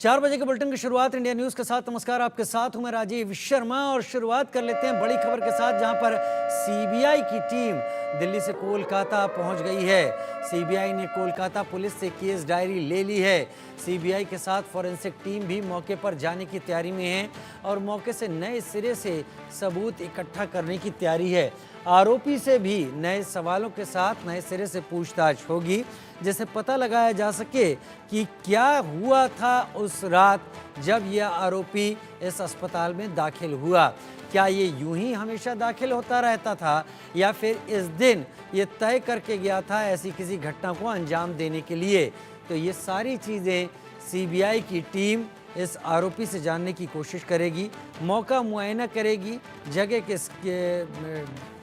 4 बजे के बुलेटिन की शुरुआत इंडिया न्यूज के साथ। नमस्कार, आपके साथ हूं मैं राजीव शर्मा और शुरुआत कर लेते हैं बड़ी खबर के साथ, जहां पर सीबीआई की टीम दिल्ली से कोलकाता पहुंच गई है। सीबीआई ने कोलकाता पुलिस से केस डायरी ले ली है। सीबीआई के साथ फॉरेंसिक टीम भी मौके पर जाने की तैयारी में है और मौके से नए सिरे से सबूत इकट्ठा करने की तैयारी है। आरोपी से भी नए सवालों के साथ नए सिरे से पूछताछ होगी, जिससे पता लगाया जा सके कि क्या हुआ था उस रात जब यह आरोपी इस अस्पताल में दाखिल हुआ। क्या ये यूं ही हमेशा दाखिल होता रहता था या फिर इस दिन ये तय करके गया था ऐसी किसी घटना को अंजाम देने के लिए। तो ये सारी चीज़ें सीबीआई की टीम इस आरोपी से जानने की कोशिश करेगी, मौका मुआयना करेगी, जगह के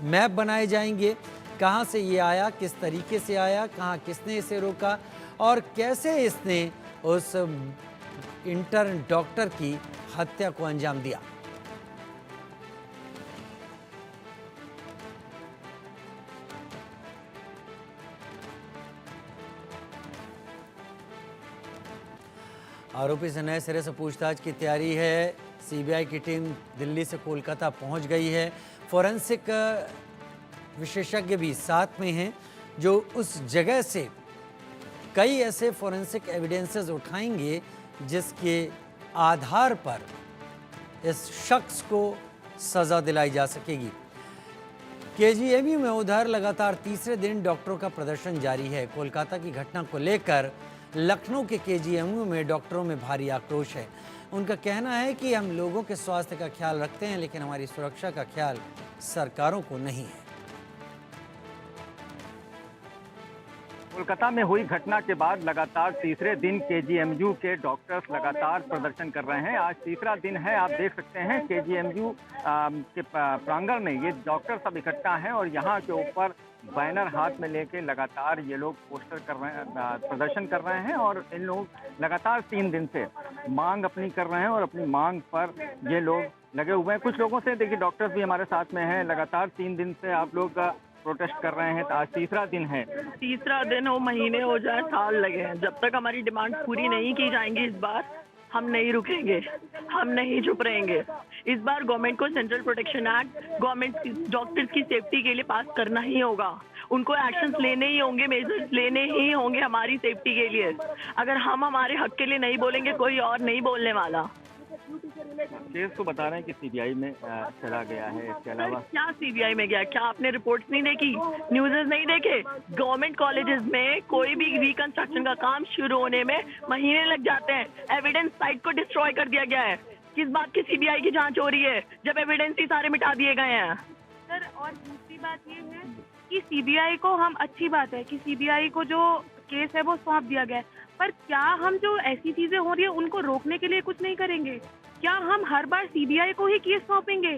मैप बनाए जाएंगे, कहाँ से ये आया, किस तरीके से आया, कहाँ किसने इसे रोका और कैसे इसने उस इंटर्न डॉक्टर की हत्या को अंजाम दिया। आरोपी से नए सिरे से पूछताछ की तैयारी है। सीबीआई की टीम दिल्ली से कोलकाता पहुंच गई है। फॉरेंसिक विशेषज्ञ भी साथ में हैं, जो उस जगह से कई ऐसे फॉरेंसिक एविडेंसेस उठाएंगे जिसके आधार पर इस शख्स को सज़ा दिलाई जा सकेगी। केजीएमयू में उधर लगातार तीसरे दिन डॉक्टरों का प्रदर्शन जारी है। कोलकाता की घटना को लेकर लखनऊ के केजीएमयू में डॉक्टरों में भारी आक्रोश है। उनका कहना है कि हम लोगों के स्वास्थ्य का ख्याल रखते हैं, लेकिन हमारी सुरक्षा का ख्याल सरकारों को नहीं है। कोलकाता में हुई घटना के बाद लगातार तीसरे दिन केजीएमयू के डॉक्टर्स लगातार प्रदर्शन कर रहे हैं। आज तीसरा दिन है, आप देख सकते हैं केजीएमयू के प्रांगण में ये डॉक्टर सब इकट्ठा हैं और यहाँ के ऊपर बैनर हाथ में लेके लगातार ये लोग पोस्टर कर रहे हैं, प्रदर्शन कर रहे हैं और इन लोग लगातार 3 दिन से मांग अपनी कर रहे हैं और अपनी मांग पर ये लोग लगे हुए हैं। कुछ लोगों से देखिए, डॉक्टर्स भी हमारे साथ में हैं। लगातार 3 दिन से आप लोग प्रोटेस्ट कर रहे हैं, तो आज तीसरा दिन है। तीसरा दिन हो, महीने हो जाए, साल लगे हैं, जब तक हमारी डिमांड पूरी नहीं की जाएंगी इस बार हम नहीं रुकेंगे, हम नहीं चुप रहेंगे। इस बार गवर्नमेंट को central protection act government doctors की सेफ्टी के लिए पास करना ही होगा। उनको एक्शंस लेने ही होंगे, मेजर्स लेने ही होंगे हमारी सेफ्टी के लिए। अगर हम हमारे हक के लिए नहीं बोलेंगे, कोई और नहीं बोलने वाला। केस तो बता रहे हैं कि सीबीआई में चला गया है। इसके अलावा क्या सीबीआई में गया? क्या आपने रिपोर्ट्स नहीं देखी, न्यूज़ेस नहीं देखे? गवर्नमेंट कॉलेजेस में कोई भी रिकंस्ट्रक्शन का काम शुरू होने में महीने लग जाते हैं। एविडेंस साइट को डिस्ट्रॉय कर दिया गया है। किस बात की सीबीआई की जांच हो रही है जब एविडेंस ही सारे मिटा दिए गए हैं? सर, और दूसरी बात ये है कि सीबीआई को हम अच्छी बात है कि सीबीआई को जो केस है वो सौंप दिया गया है, पर क्या हम जो ऐसी चीजें हो रही है उनको रोकने के लिए कुछ नहीं करेंगे? क्या हम हर बार सीबीआई को ही केस सौंपेंगे?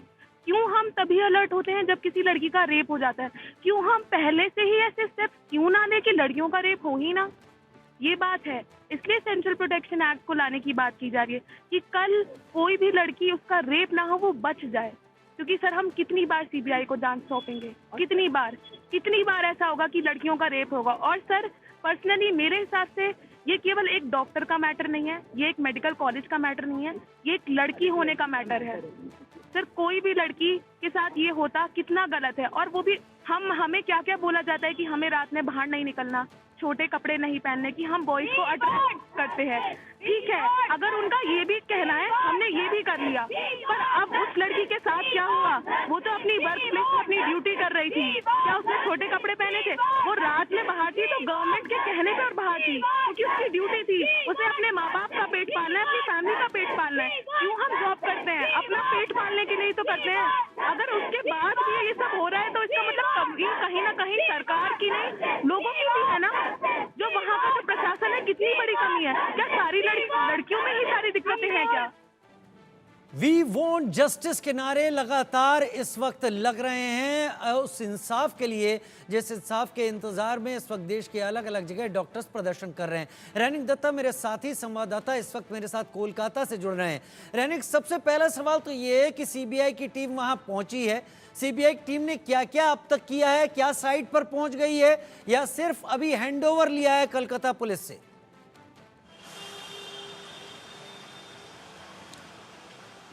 क्यों हम तभी अलर्ट होते हैं जब किसी लड़की का रेप हो जाता है? क्यों हम पहले से ही ऐसे स्टेप्स क्यों ना लें कि लड़कियों का रेप हो ही ना? ये बात है, इसलिए सेंट्रल प्रोटेक्शन एक्ट को लाने की बात की जा रही है कि कल कोई भी लड़की उसका रेप ना हो, वो बच जाए। क्योंकि सर, हम कितनी बार सीबीआई को जांच सौंपेंगे? कितनी बार ऐसा होगा कि लड़कियों का रेप होगा? और सर, पर्सनली मेरे हिसाब से ये केवल एक डॉक्टर का मैटर नहीं है, ये एक मेडिकल कॉलेज का मैटर नहीं है, ये एक लड़की होने का मैटर है। सर, कोई भी लड़की के साथ ये होता कितना गलत है। और वो भी हमें क्या क्या बोला जाता है कि हमें रात में बाहर नहीं निकलना, छोटे कपड़े नहीं पहनने, की हम बॉयज को अट्रैक्ट करते हैं। ठीक है, अगर उनका ये भी कहना है, हमने ये भी कर लिया, पर अब उस लड़की के साथ क्या हुआ? वो तो अपनी वर्क प्लेस में अपनी ड्यूटी कर रही थी। क्या उसने छोटे कपड़े पहने थे? वो रात में बाहर थी तो गवर्नमेंट के कहने पर बाहर थी, क्योंकि उसकी ड्यूटी थी। उसे अपने माँ बाप का पेट पालना है, अपनी फैमिली का पेट पालना है। क्यों हम जॉब करते हैं? अपना पेट पालने के लिए तो करते हैं। अगर उसके बाद भी ये सब हो रहा है तो इसका मतलब कहीं ना कहीं सरकार की नहीं, लोगों की भी है ना। जो वहाँ का जो प्रशासन है, कितनी बड़ी कमी है। क्या सारी लड़कियों में ही सारी दिक्कतें हैं क्या? वी वॉन्ट जस्टिस के नारे लगातार इस वक्त लग रहे हैं उस इंसाफ के लिए, जिस इंसाफ के इंतजार में इस वक्त देश के अलग अलग जगह डॉक्टर्स प्रदर्शन कर रहे हैं। रैनिक दत्ता मेरे साथी संवाददाता इस वक्त मेरे साथ कोलकाता से जुड़ रहे हैं। रैनिक, सबसे पहला सवाल तो ये है कि सीबीआई की टीम वहां पहुंची है, सीबीआई की टीम ने क्या क्या अब तक किया है? क्या साइट पर पहुंच गई है या सिर्फ अभी हैंडओवर लिया है कलकत्ता पुलिस से?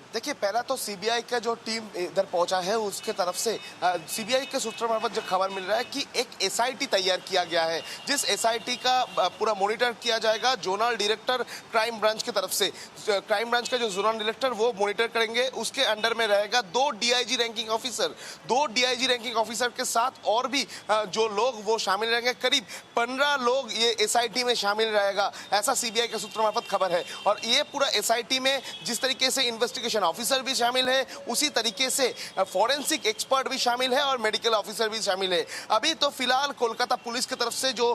देखिए, पहला तो सीबीआई का जो टीम इधर पहुंचा है उसके तरफ से सीबीआई के सूत्रों मार्फत जो खबर मिल रहा है कि एक एसआईटी तैयार किया गया है, जिस एसआईटी का पूरा मॉनिटर किया जाएगा जोनल डायरेक्टर क्राइम ब्रांच की तरफ से। क्राइम ब्रांच का जो जोनल डायरेक्टर वो मॉनिटर करेंगे, उसके अंडर में रहेगा 2 DIG ranking officer. 2 DIG ranking officer के साथ और भी जो लोग वो शामिल रहेंगे, करीब 15 लोग ये एसआईटी में शामिल रहेगा, ऐसा सीबीआई के सूत्रों मार्फत खबर है। और ये पूरा एसआईटी में जिस तरीके से इन्वेस्टिगेशन ऑफिसर भी शामिल है, उसी तरीके से फॉरेंसिक एक्सपर्ट भी शामिल है और मेडिकल ऑफिसर भी शामिल है। अभी तो फिलहाल कोलकाता पुलिस की तरफ से जो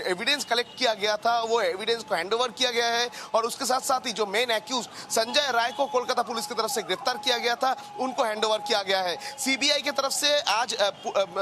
एविडेंस कलेक्ट किया गया था वो एविडेंस को हैंडओवर किया गया है, और उसके साथ साथ ही जो मेन एक्यूज संजय राय को कोलकाता पुलिस की तरफ से गिरफ्तार किया गया था उनको हैंडओवर किया गया है। सीबीआई की तरफ से आज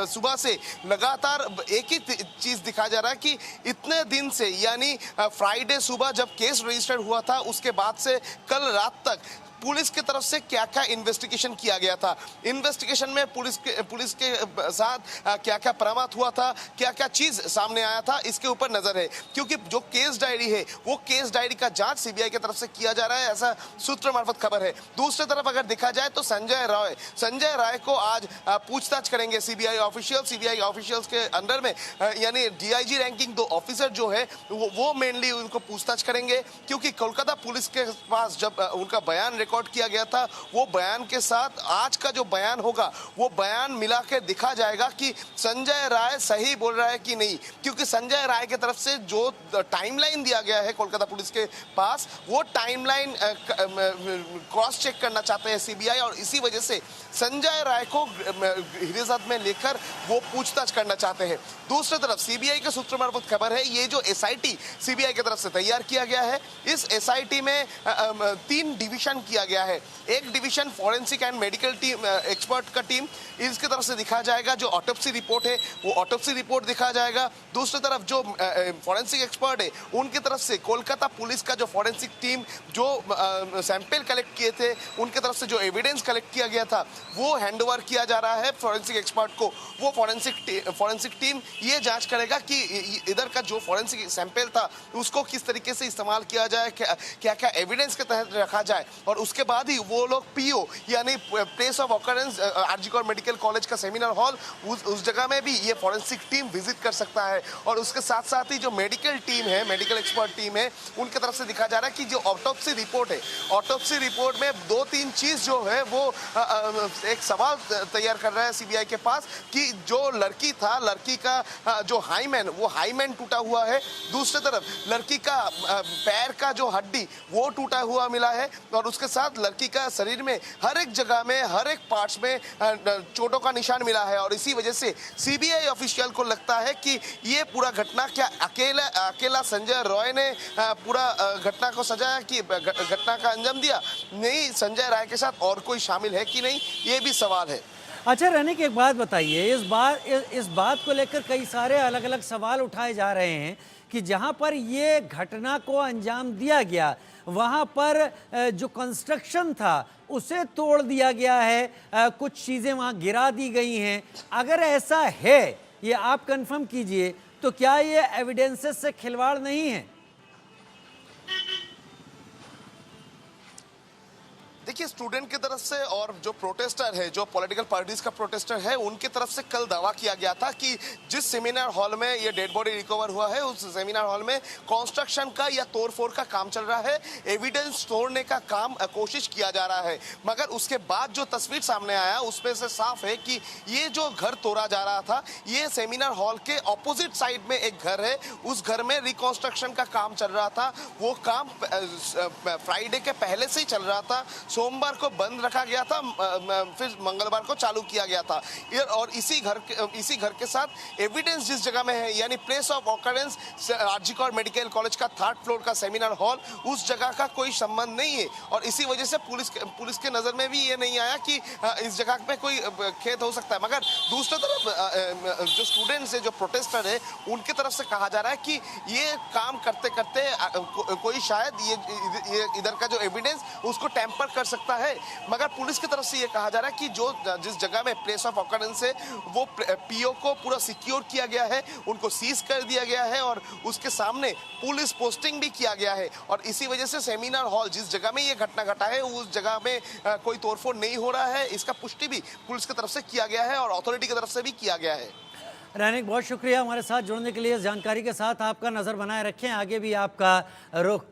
सुबह से लगातार एक ही चीज दिखाया जा रहा है कि इतने दिन से, यानी फ्राइडे सुबह जब केस रजिस्टर्ड हुआ था उसके बाद से कल रात तक पुलिस की तरफ से क्या क्या इन्वेस्टिगेशन किया गया था, इन्वेस्टिगेशन में पुलिस के साथ क्या क्या बरामद हुआ था, क्या क्या चीज सामने आया था, इसके ऊपर नजर है। क्योंकि जो केस डायरी है वो केस डायरी का जांच सीबीआई की तरफ से किया जा रहा है, ऐसा सूत्र मार्फत खबर है। दूसरी तरफ अगर देखा जाए तो संजय राय को आज पूछताछ करेंगे सीबीआई ऑफिशियल्स के अंडर में, यानी डीआईजी रैंकिंग 2 ऑफिसर जो है वो मेनली उनको पूछताछ करेंगे। क्योंकि कोलकाता पुलिस के पास जब उनका बयान रिकॉर्ड किया गया था, वो बयान के साथ आज का जो बयान होगा वो बयान मिला के दिखा जाएगा कि संजय राय सही बोल रहा है कि नहीं। क्योंकि संजय राय की तरफ से जो टाइमलाइन दिया गया है कोलकाता पुलिस के पास, वो टाइमलाइन क्रॉस चेक करना चाहते हैं सीबीआई, और इसी वजह से संजय राय को हिरासत में लेकर वो पूछताछ करना चाहते हैं। दूसरी तरफ सीबीआई के सूत्रों मार्फत खबर है, ये जो एसआईटी सीबीआई की तरफ से तैयार किया गया है, इस एसआईटी में 3 डिवीजन किया गया है। एक division forensic and medical team expert का टीम, इसकी तरफ से दिखाया जाएगा जो ऑटोप्सी रिपोर्ट है वो ऑटोप्सी रिपोर्ट दिखाया जाएगा। दूसरी तरफ जो फॉरेंसिक एक्सपर्ट है उनकी तरफ से कोलकाता पुलिस का जो फॉरेंसिक टीम जो सैंपल कलेक्ट किए थे उनकी तरफ से जो एविडेंस कलेक्ट किया गया था वो हैंडओवर किया जा रहा है फॉरेंसिक एक्सपर्ट को। वो फॉरेंसिक टीम ये जांच करेगा कि इधर का जो फॉरेंसिक सैंपल था उसको किस तरीके से इस्तेमाल किया जाए, क्या क्या एविडेंस के तहत रखा जाए, और उसके बाद ही वो लोग पीओ यानी place of occurrence RG Kar medical college का सेमिनार हॉल, उस जगह में भी ये फॉरेंसिक टीम विजिट कर सकता है। और उसके साथ साथ ही जो मेडिकल टीम है, मेडिकल एक्सपर्ट टीम है, उनकी तरफ से दिखाया जा रहा है कि जो ऑटोप्सी रिपोर्ट है, ऑटोप्सी रिपोर्ट में 2-3 चीज जो है वो एक सवाल तैयार कर रहा है सीबीआई के पास कि जो लड़की था, लड़की का जो हाईमैन, वो हाईमैन टूटा हुआ है। दूसरी तरफ लड़की का पैर का जो हड्डी वो टूटा हुआ मिला है, और उसके साथ लड़की का शरीर में हर एक जगह में, हर एक पार्ट्स में चोटों का निशान मिला है। और इसी वजह से सीबीआई ऑफिशियल को लगता है कि ये पूरा घटना क्या अकेला संजय रॉय ने पूरा घटना को सजाया, कि घटना का अंजाम दिया, नहीं संजय राय के साथ और कोई शामिल है कि नहीं, ये भी सवाल है। अच्छा रहने की एक बात बताइए, इस बात को लेकर कई सारे अलग अलग सवाल उठाए जा रहे हैं कि जहां पर ये घटना को अंजाम दिया गया वहां पर जो कंस्ट्रक्शन था उसे तोड़ दिया गया है, कुछ चीज़ें वहां गिरा दी गई हैं। अगर ऐसा है, ये आप कंफर्म कीजिए, तो क्या ये एविडेंसेस से खिलवाड़ नहीं है? देखिए, स्टूडेंट की तरफ से और जो प्रोटेस्टर है, जो पॉलिटिकल पार्टीज का प्रोटेस्टर है, उनकी तरफ से कल दावा किया गया था कि जिस सेमिनार हॉल में ये डेड बॉडी रिकवर हुआ है उस सेमिनार हॉल में कंस्ट्रक्शन का या तोड़फोड़ का काम चल रहा है, एविडेंस तोड़ने का काम कोशिश किया जा रहा है। मगर उसके बाद जो तस्वीर सामने आया उसमें से साफ है कि ये जो घर तोड़ा जा रहा था, ये सेमिनार हॉल के ऑपोजिट साइड में एक घर है, उस घर में रिकंस्ट्रक्शन का काम चल रहा था। वो काम फ्राइडे के पहले से ही चल रहा था, सोमवार को बंद रखा गया था, फिर मंगलवार को चालू किया गया था। और इसी घर के साथ एविडेंस जिस जगह में है, यानी place of occurrence RG Kar medical college का 3rd फ्लोर का सेमिनार हॉल, उस जगह का कोई संबंध नहीं है। और इसी वजह से पुलिस के नजर में भी ये नहीं आया कि इस जगह में कोई खेत हो सकता है। मगर दूसरी तरफ जो स्टूडेंट्स है, जो प्रोटेस्टर है, उनकी तरफ से कहा जा रहा है कि ये काम करते करते कोई शायद ये इधर का जो एविडेंस उसको टेम्पर कर सकता है, मगर पुलिस की तरफ से ये कहा जा रहा है कि जो जिस जगह में प्लेस ऑफ ऑकरेंस है वो पीओ को पूरा सिक्योर किया गया है, उनको सीज कर दिया गया है और उसके सामने पुलिस पोस्टिंग भी किया गया है। और इसी वजह से सेमिनार हॉल जिस जगह में ये घटना घटा है उस जगह में कोई तोड़फोड़ नहीं हो रहा है, इसका पुष्टि भी पुलिस की तरफ से किया गया है और अथॉरिटी की तरफ से भी किया गया है। रैनिक, बहुत शुक्रिया हमारे साथ जुड़ने के लिए। इस जानकारी के साथ आपका नज़र बनाए रखें, आगे भी आपका रुख